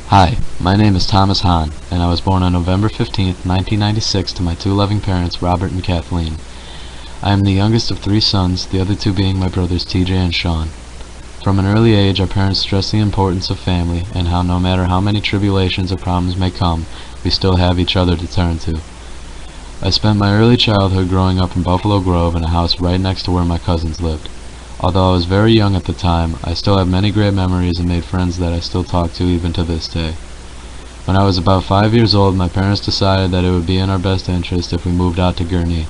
Hi, my name is Thomas Hahn, and I was born on November 15th, 1996 to my two loving parents, Robert and Kathleen. I am the youngest of three sons, the other two being my brothers TJ and Sean. From an early age, our parents stressed the importance of family, and how no matter how many tribulations or problems may come, we still have each other to turn to. I spent my early childhood growing up in Buffalo Grove in a house right next to where my cousins lived. Although I was very young at the time, I still have many great memories and made friends that I still talk to even to this day. When I was about 5 years old, my parents decided that it would be in our best interest if we moved out to Gurnee.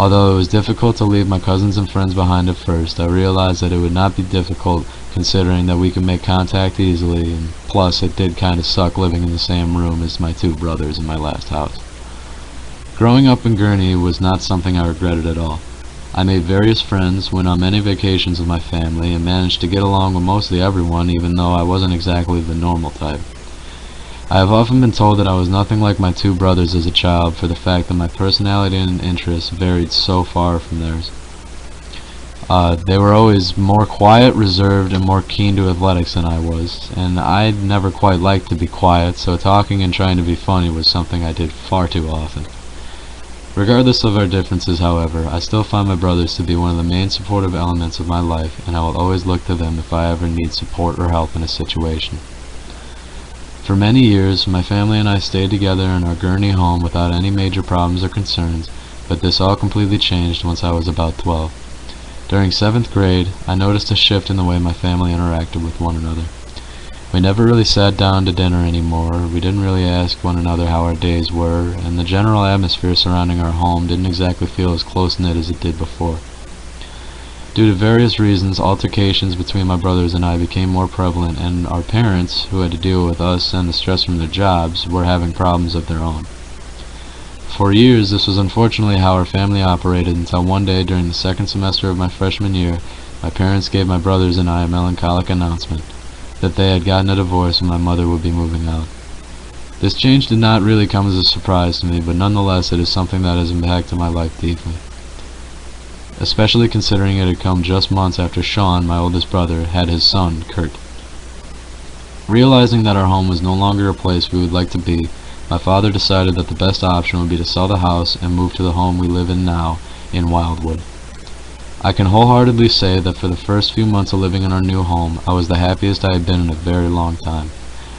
Although it was difficult to leave my cousins and friends behind at first, I realized that it would not be difficult considering that we could make contact easily, and plus it did kind of suck living in the same room as my two brothers in my last house. Growing up in Gurnee was not something I regretted at all. I made various friends, went on many vacations with my family, and managed to get along with mostly everyone, even though I wasn't exactly the normal type. I have often been told that I was nothing like my two brothers as a child for the fact that my personality and interests varied so far from theirs. They were always more quiet, reserved, and more keen to athletics than I was, and I never quite liked to be quiet, so talking and trying to be funny was something I did far too often. Regardless of our differences, however, I still find my brothers to be one of the main supportive elements of my life, and I will always look to them if I ever need support or help in a situation. For many years, my family and I stayed together in our Gurnee home without any major problems or concerns, but this all completely changed once I was about 12. During 7th grade, I noticed a shift in the way my family interacted with one another. We never really sat down to dinner anymore, we didn't really ask one another how our days were, and the general atmosphere surrounding our home didn't exactly feel as close-knit as it did before. Due to various reasons, altercations between my brothers and I became more prevalent, and our parents, who had to deal with us and the stress from their jobs, were having problems of their own. For years, this was unfortunately how our family operated until one day during the second semester of my freshman year, my parents gave my brothers and I a melancholic announcement that they had gotten a divorce and my mother would be moving out. This change did not really come as a surprise to me, but nonetheless it is something that has impacted my life deeply. Especially considering it had come just months after Sean, my oldest brother, had his son, Kurt. Realizing that our home was no longer a place we would like to be, my father decided that the best option would be to sell the house and move to the home we live in now, in Wildwood. I can wholeheartedly say that for the first few months of living in our new home, I was the happiest I had been in a very long time.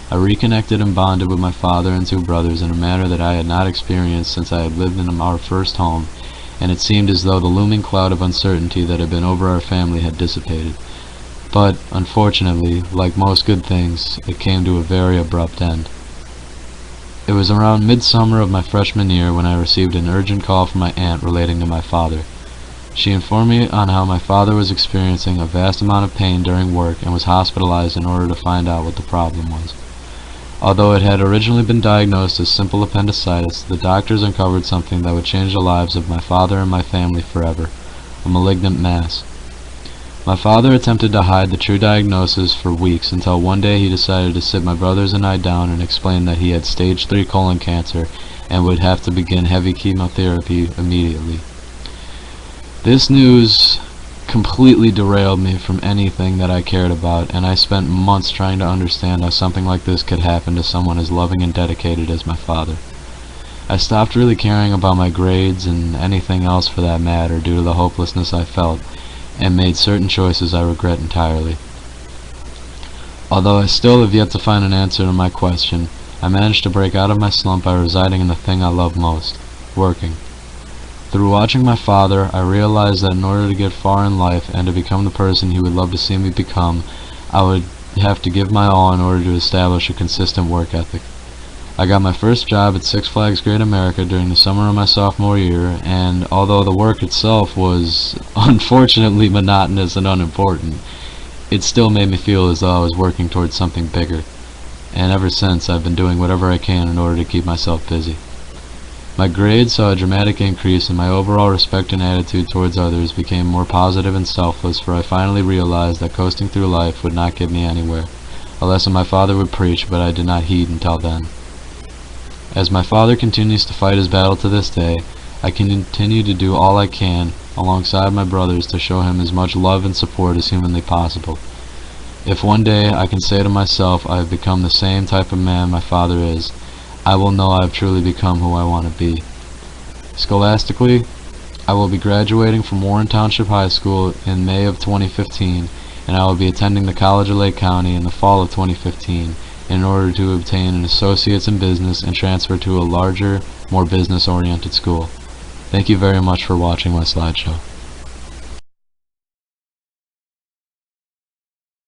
I reconnected and bonded with my father and two brothers in a manner that I had not experienced since I had lived in our first home, and it seemed as though the looming cloud of uncertainty that had been over our family had dissipated. But, unfortunately, like most good things, it came to a very abrupt end. It was around midsummer of my freshman year when I received an urgent call from my aunt relating to my father. She informed me on how my father was experiencing a vast amount of pain during work and was hospitalized in order to find out what the problem was. Although it had originally been diagnosed as simple appendicitis, the doctors uncovered something that would change the lives of my father and my family forever: a malignant mass. My father attempted to hide the true diagnosis for weeks until one day he decided to sit my brothers and I down and explain that he had stage 3 colon cancer and would have to begin heavy chemotherapy immediately. This news completely derailed me from anything that I cared about, and I spent months trying to understand how something like this could happen to someone as loving and dedicated as my father. I stopped really caring about my grades and anything else for that matter due to the hopelessness I felt, and made certain choices I regret entirely. Although I still have yet to find an answer to my question, I managed to break out of my slump by residing in the thing I love most: working. Through watching my father, I realized that in order to get far in life and to become the person he would love to see me become, I would have to give my all in order to establish a consistent work ethic. I got my first job at Six Flags Great America during the summer of my sophomore year, and although the work itself was unfortunately monotonous and unimportant, it still made me feel as though I was working towards something bigger, and ever since I've been doing whatever I can in order to keep myself busy. My grades saw a dramatic increase, and my overall respect and attitude towards others became more positive and selfless, for I finally realized that coasting through life would not get me anywhere, a lesson my father would preach, but I did not heed until then. As my father continues to fight his battle to this day, I continue to do all I can, alongside my brothers, to show him as much love and support as humanly possible. If one day I can say to myself I have become the same type of man my father is, I will know I have truly become who I want to be. Scholastically, I will be graduating from Warren Township High School in May of 2015, and I will be attending the College of Lake County in the fall of 2015 in order to obtain an associate's in business and transfer to a larger, more business-oriented school. Thank you very much for watching my slideshow.